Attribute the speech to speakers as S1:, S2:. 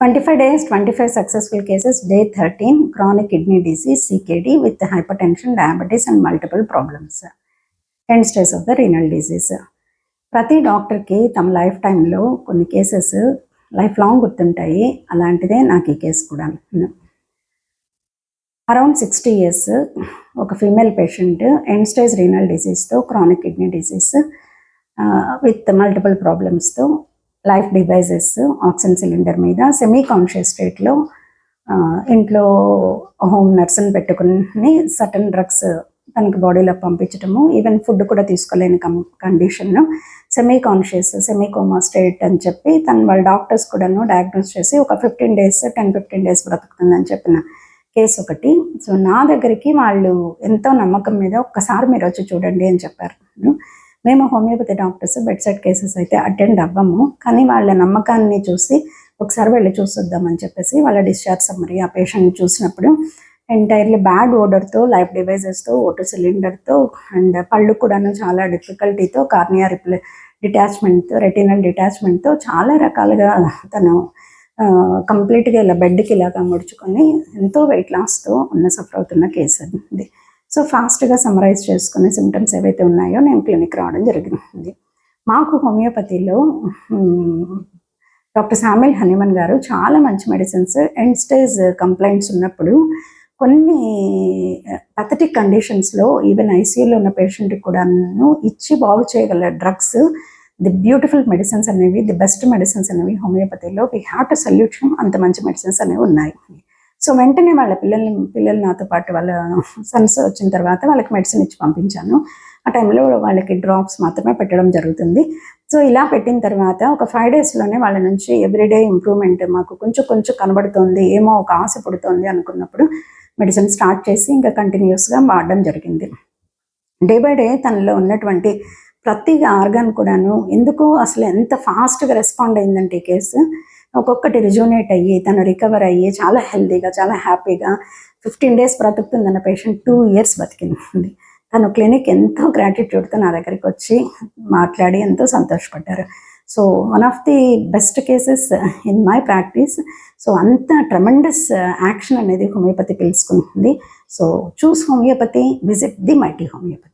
S1: 25 days, 25 successful cases. Day 13, chronic kidney disease, CKD, with hypertension, diabetes and multiple problems. End stage of the renal disease. ప్రతి డాక్టర్కి తమ life టైంలో కొన్ని cases life long గుర్తుంటాయి. అలాంటిదే నాకు ఈ కేసు కూడా. అరౌండ్ 60 years ఒక female patient end stage renal డిజీజ్తో, chronic kidney disease with multiple ప్రాబ్లమ్స్తో లైఫ్ డివైజెస్, ఆక్సిజన్ సిలిండర్ మీద సెమీ కాన్షియస్ స్టేట్లో ఇంట్లో హోమ్ నర్స్ని పెట్టుకుని సర్టన్ డ్రగ్స్ తనకి బాడీలో పంపించడము, ఈవెన్ ఫుడ్ కూడా తీసుకోలేని condition, semi conscious, semi coma state అని చెప్పి వాళ్ళ డాక్టర్స్ కూడాను డయాగ్నోస్ చేసి ఒక 10-15 days బ్రతుకుతుందని చెప్పిన కేసు ఒకటి. సో నా దగ్గరికి వాళ్ళు ఎంతో నమ్మకం మీద ఒక్కసారి మీరు వచ్చి చూడండి అని చెప్పారు. మేము homeopathy doctors bed side cases అయితే అటెండ్ అవ్వము, కానీ వాళ్ళ నమ్మకాన్ని చూసి ఒకసారి వెళ్ళి చూసొద్దామని చెప్పేసి వాళ్ళ డిశ్చార్జ్ సమ్మరీ ఆ పేషెంట్ చూసినప్పుడు ఎంటైర్లీ బ్యాడ్ ఓడర్తో, లైఫ్ డివైజెస్తో, ఓటో సిలిండర్తో అండ్ పళ్ళు కూడాను చాలా డిఫికల్టీతో, కార్నియా డిటాచ్మెంట్తో, రెటినల్ డిటాచ్మెంట్తో చాలా రకాలుగా తను కంప్లీట్గా ఇలా బెడ్కి ఇలాగా ముడుచుకొని ఎంతో వెయిట్ లాస్తో సఫర్ అవుతున్న కేసు అండి. సో ఫాస్ట్గా సమరైజ్ చేసుకునే సిమ్టమ్స్ ఏవైతే ఉన్నాయో నేను క్లినిక్ రావడం జరిగింది. మాకు హోమియోపతిలో డాక్టర్ శామ్యుల్ హనీమన్ గారు చాలా మంచి మెడిసిన్స్, ఎండ్ స్టేజ్ కంప్లైంట్స్ ఉన్నప్పుడు కొన్ని పథటిక్ కండిషన్స్లో ఈవెన్ ఐసీయూలో ఉన్న పేషెంట్కి కూడాను ఇచ్చి బాగు చేయగల డ్రగ్స్, ది బ్యూటిఫుల్ మెడిసిన్స్ అనేవి, ది బెస్ట్ మెడిసిన్స్ అనేవి హోమియోపతిలో వీ హ్యావ్ టు సల్యూషన్. అంత మంచి మెడిసిన్స్ అనేవి ఉన్నాయి. సో వెంటనే వాళ్ళ పిల్లలు నాతో పాటు వాళ్ళ సన్స్ వచ్చిన తర్వాత వాళ్ళకి మెడిసిన్ ఇచ్చి పంపించాను. ఆ టైంలో వాళ్ళకి డ్రాప్స్ మాత్రమే పెట్టడం జరుగుతుంది. సో ఇలా పెట్టిన తర్వాత ఒక 5 daysలోనే వాళ్ళ నుంచి ఎవ్రీడే ఇంప్రూవ్మెంట్ మాకు కొంచెం కనబడుతుంది, ఏమో ఒక ఆశ పుడుతుంది అనుకున్నప్పుడు మెడిసిన్ స్టార్ట్ చేసి ఇంకా కంటిన్యూస్గా వాడడం జరిగింది. డే బై డే తనలో ఉన్నటువంటి ప్రతి ఆర్గాన్ కూడాను ఎందుకు అసలు ఎంత ఫాస్ట్గా రెస్పాండ్ అయిందంటే ఈ కేసు ఒక్కొక్కటి రిజూనేట్ అయ్యి తను రికవర్ అయ్యి చాలా హెల్తీగా, చాలా హ్యాపీగా 15 days బ్రతుకుతుందన్న పేషెంట్ 2 years బతికింది. తను క్లినిక్ ఎంతో గ్రాటిట్యూడ్తో నా దగ్గరికి వచ్చి మాట్లాడి ఎంతో సంతోషపడ్డారు. So one of the best cases in my practice. So అంత ట్రెమెండస్ యాక్షన్ అనేది హోమియోపతి పిలుచుకుంటుంది. So choose homeopathy, visit the mighty homeopathy.